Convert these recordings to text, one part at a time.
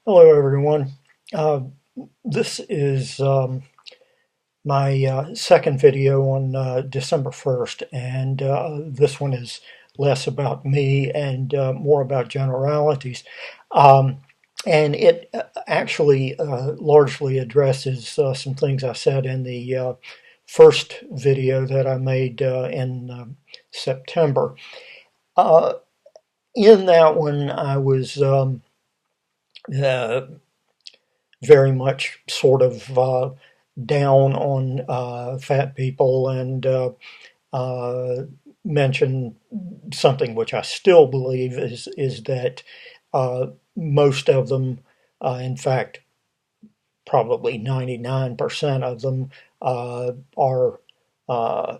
Hello, everyone. Uh, this is my second video on December 1st, and this one is less about me and more about generalities. Um, and it actually largely addresses some things I said in the first video that I made in September. Uh, in that one, I was uh, very much sort of down on fat people and uh, mention something which I still believe is that uh, most of them, in fact, probably 99% of them, are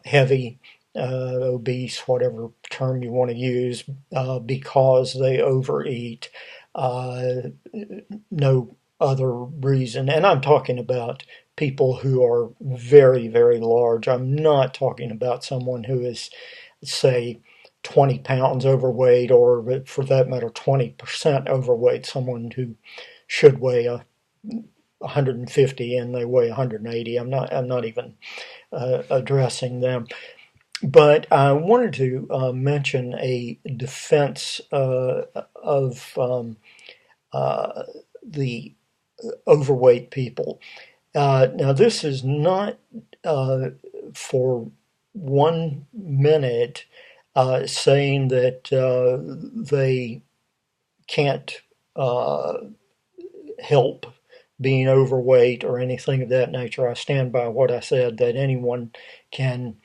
heavy, obese, whatever term you want to use, because they overeat. Uh, no other reason. And I'm talking about people who are very, very large. I'm not talking about someone who is, say, 20 pounds overweight, or for that matter, 20% overweight, someone who should weigh 150 and they weigh 180. I'm not even addressing them. But I wanted to mention a defense of the overweight people. Now, this is not uh, for 1 minute saying that they can't uh, help being overweight or anything of that nature. I stand by what I said, that anyone can,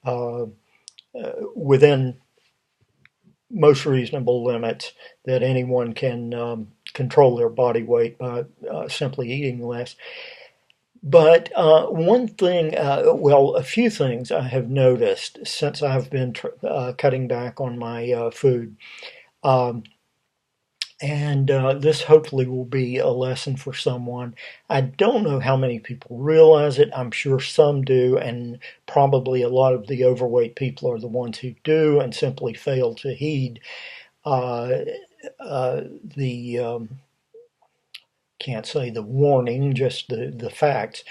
uh, within most reasonable limits, that anyone can control their body weight by simply eating less. But one thing, well, a few things I have noticed since I've been cutting back on my food. Um, and this hopefully will be a lesson for someone. I don't know how many people realize it. I'm sure some do, and probably a lot of the overweight people are the ones who do and simply fail to heed uh, the can't say the warning, just the facts.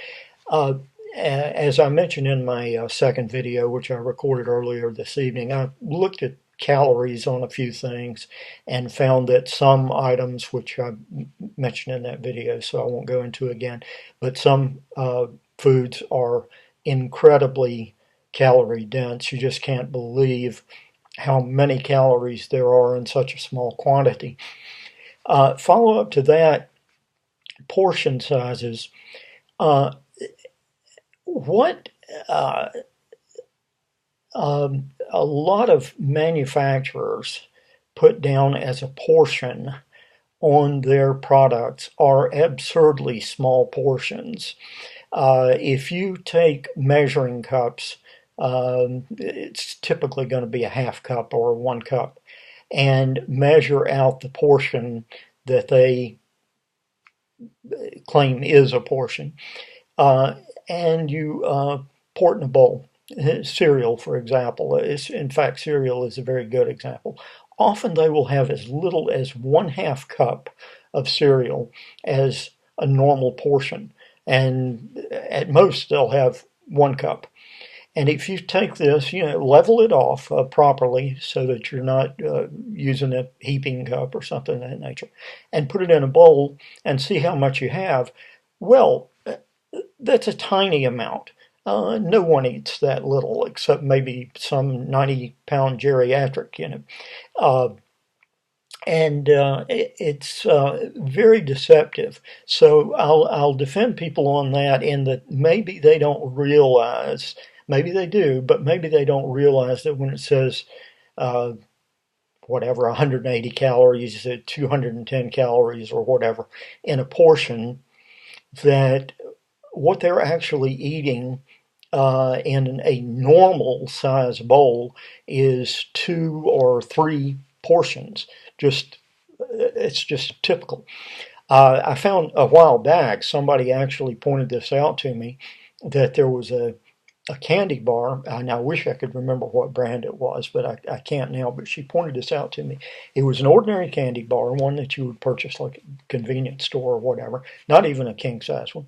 Uh, as I mentioned in my second video, which I recorded earlier this evening, I looked at calories on a few things and found that some items, which I mentioned in that video, so I won't go into again, but some foods are incredibly calorie dense. You just can't believe how many calories there are in such a small quantity. Follow up to that, portion sizes. Uh, what uh, a lot of manufacturers put down as a portion on their products are absurdly small portions. If you take measuring cups, it's typically going to be a half cup or 1 cup, and measure out the portion that they claim is a portion, uh, and you pour it in a bowl. Cereal, for example, in fact, cereal is a very good example. Often they will have as little as 1/2 cup of cereal as a normal portion, and at most they'll have 1 cup. And if you take this, level it off properly so that you're not using a heaping cup or something of that nature, and put it in a bowl and see how much you have. Well, that's a tiny amount. No one eats that little except maybe some 90-pound geriatric, Uh, and it's very deceptive. So I'll defend people on that, in that maybe they don't realize, maybe they do, but maybe they don't realize that when it says uh, whatever, 180 calories, 210 calories, or whatever in a portion, that what they're actually eating in a normal size bowl is 2 or 3 portions. Just it's just typical. I found a while back somebody actually pointed this out to me, that there was a candy bar, and I wish I could remember what brand it was, but I can't now. But she pointed this out to me. It was an ordinary candy bar, one that you would purchase like a convenience store or whatever, not even a king size one.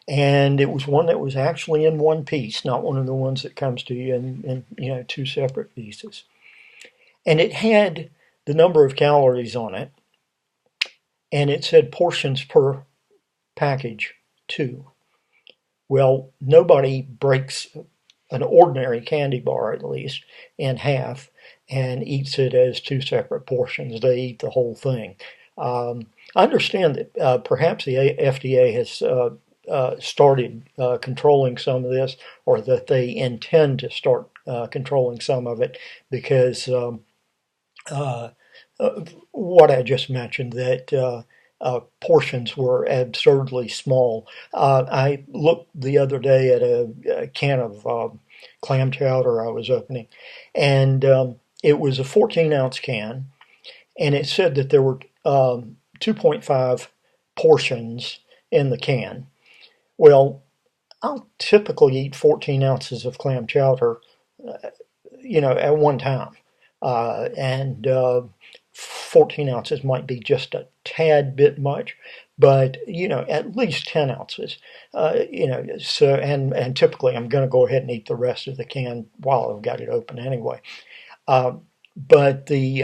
And it was one that was actually in one piece, not one of the ones that comes to you in two separate pieces. And it had the number of calories on it, and it said portions per package, 2. Well, nobody breaks an ordinary candy bar, at least, in half and eats it as 2 separate portions. They eat the whole thing. I understand that perhaps the FDA has started controlling some of this, or that they intend to start controlling some of it, because uh, what I just mentioned, that portions were absurdly small. I looked the other day at a can of clam chowder I was opening, and it was a 14-ounce can, and it said that there were 2.5 portions in the can. Well, I'll typically eat 14 ounces of clam chowder, at one time. And 14 ounces might be just a tad bit much, but at least 10 ounces. So and typically I'm going to go ahead and eat the rest of the can while I've got it open anyway. Uh, but the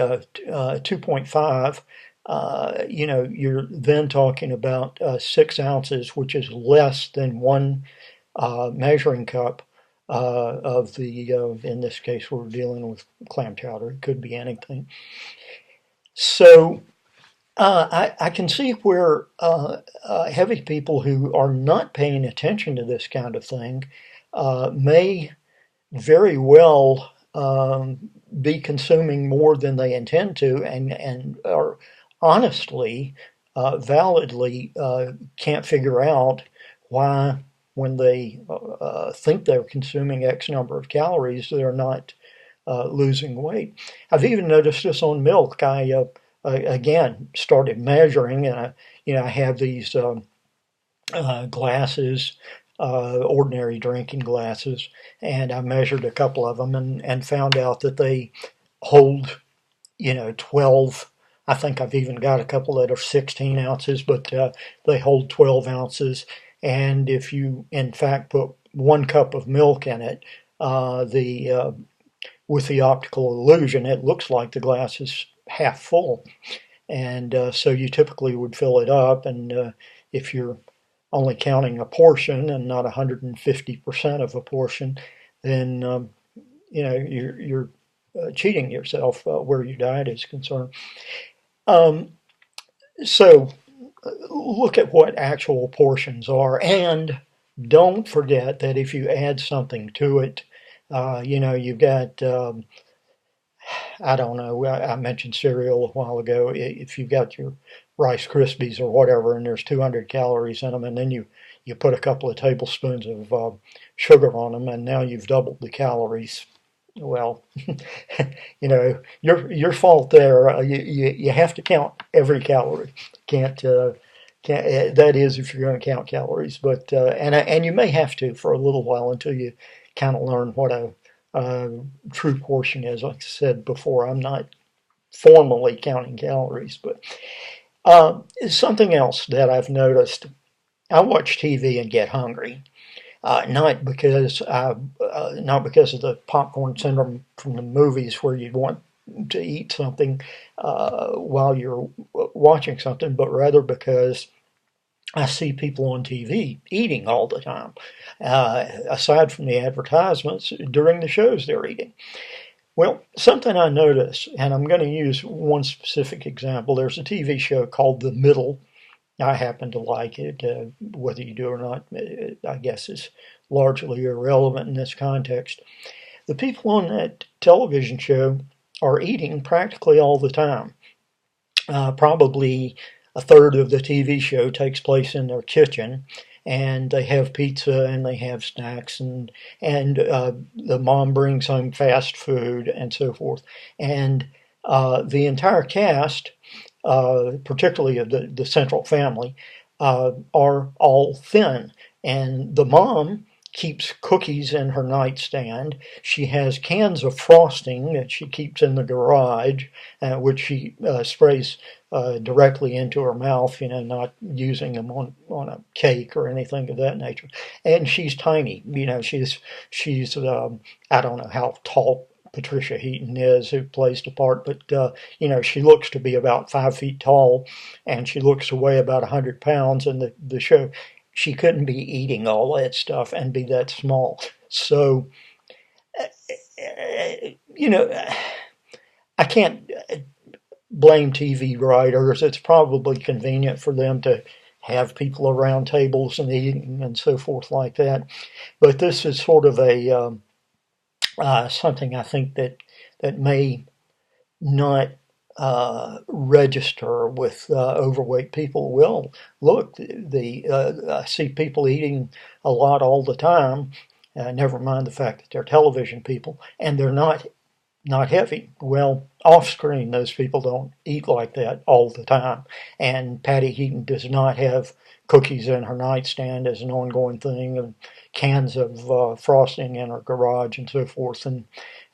2.5, you're then talking about 6 ounces, which is less than one measuring cup of the, in this case, we're dealing with clam chowder. It could be anything. So I can see where heavy people who are not paying attention to this kind of thing may very well be consuming more than they intend to, and are honestly, validly can't figure out why, when they think they're consuming X number of calories, they're not losing weight. I've even noticed this on milk. I again started measuring, and I have these glasses, ordinary drinking glasses, and I measured a couple of them, and found out that they hold 12. I think I've even got a couple that are 16 ounces, but they hold 12 ounces. And if you, in fact, put 1 cup of milk in it, the with the optical illusion, it looks like the glass is half full. And so you typically would fill it up. And if you're only counting a portion and not 150% of a portion, then you're cheating yourself where your diet is concerned. Um, so look at what actual portions are, and don't forget that if you add something to it, you've got, I don't know, I mentioned cereal a while ago. If you've got your Rice Krispies or whatever, and there's 200 calories in them, and then you put a couple of tablespoons of sugar on them, and now you've doubled the calories. Well, your fault there. You have to count every calorie. Can't that is if you're going to count calories, but and you may have to for a little while until you kind of learn what a true portion is. Like I said before, I'm not formally counting calories, but something else that I've noticed. I watch TV and get hungry. Not because of the popcorn syndrome from the movies where you'd want to eat something while you're watching something, but rather because I see people on TV eating all the time. Aside from the advertisements, during the shows they're eating. Well, something I notice, and I'm going to use one specific example. There's a TV show called The Middle. I happen to like it. Whether you do or not, I guess is largely irrelevant in this context. The people on that television show are eating practically all the time. Probably a third of the TV show takes place in their kitchen, and they have pizza and they have snacks, and the mom brings home fast food and so forth. And the entire cast, particularly of the central family, are all thin. And the mom keeps cookies in her nightstand. She has cans of frosting that she keeps in the garage, which she sprays directly into her mouth, not using them on a cake or anything of that nature. And she's tiny, she's I don't know how tall Patricia Heaton is, who plays the part, but she looks to be about 5 feet tall, and she looks to weigh about 100 pounds in the show. She couldn't be eating all that stuff and be that small. So, you know, I can't blame TV writers. It's probably convenient for them to have people around tables and eating and so forth like that. But this is sort of a something I think that may not register with overweight people. Well, look, I see people eating a lot all the time. Never mind the fact that they're television people, and they're not heavy. Well, off screen, those people don't eat like that all the time. And Patty Heaton does not have cookies in her nightstand as an ongoing thing, and cans of frosting in her garage and so forth.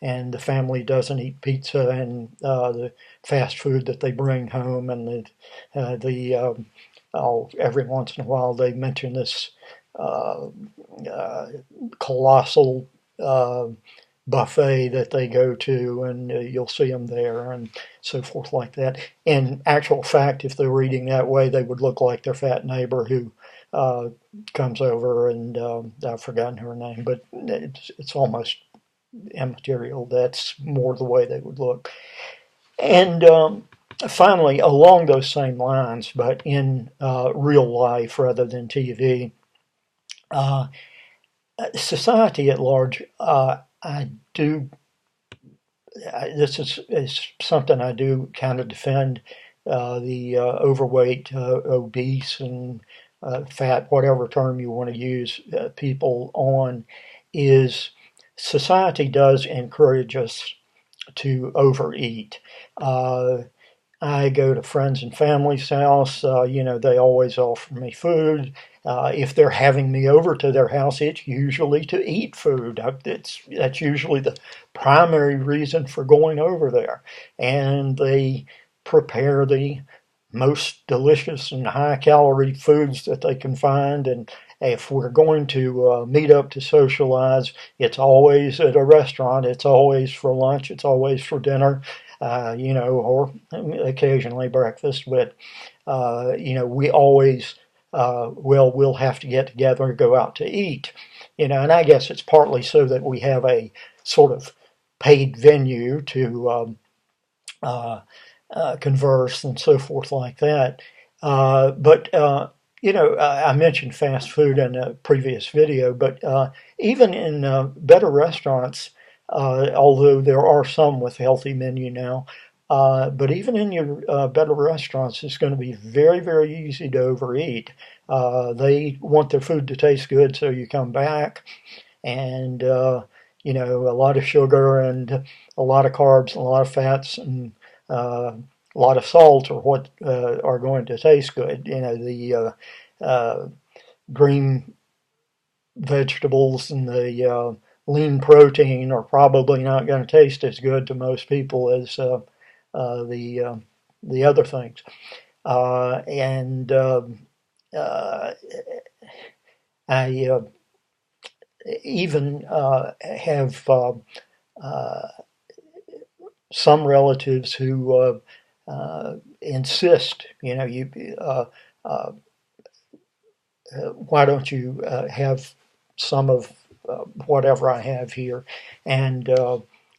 And the family doesn't eat pizza and the fast food that they bring home, and every once in a while they mention this uh, colossal buffet that they go to, and you'll see them there and so forth like that. In actual fact, if they were eating that way, they would look like their fat neighbor who uh, comes over, and I've forgotten her name, but it's almost immaterial. That's more the way they would look. And finally, along those same lines, but in real life rather than TV, uh, society at large, I do. This is something I do kind of defend the overweight, obese, and fat, whatever term you want to use, people on, is society does encourage us to overeat. Uh, I go to friends and family's house. They always offer me food. If they're having me over to their house, it's usually to eat food. That's usually the primary reason for going over there. And they prepare the most delicious and high calorie foods that they can find. And if we're going to meet up to socialize, it's always at a restaurant, it's always for lunch, it's always for dinner, or occasionally breakfast. But, we always, we'll have to get together and go out to eat. And I guess it's partly so that we have a sort of paid venue to uh, converse and so forth like that. I mentioned fast food in a previous video, but even in better restaurants, although there are some with healthy menu now, but even in your better restaurants, it's going to be very, very easy to overeat. They want their food to taste good, so you come back, and a lot of sugar and a lot of carbs and a lot of fats and a lot of salt are what are going to taste good. The green vegetables and the lean protein are probably not going to taste as good to most people as the other things. And uh, I even have uh, some relatives who insist, uh, why don't you have some of whatever I have here? And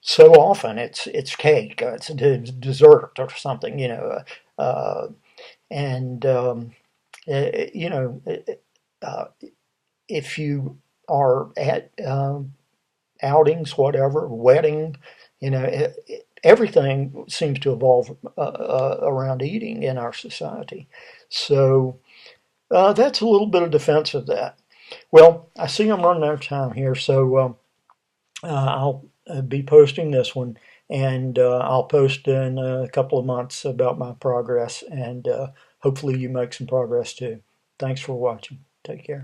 so often it's cake, it's a dessert or something, and you know, uh, if you are at outings, whatever, wedding, everything seems to evolve around eating in our society. So that's a little bit of defense of that. Well, I see I'm running out of time here, so I'll be posting this one, and I'll post in a couple of months about my progress, and hopefully you make some progress too. Thanks for watching. Take care.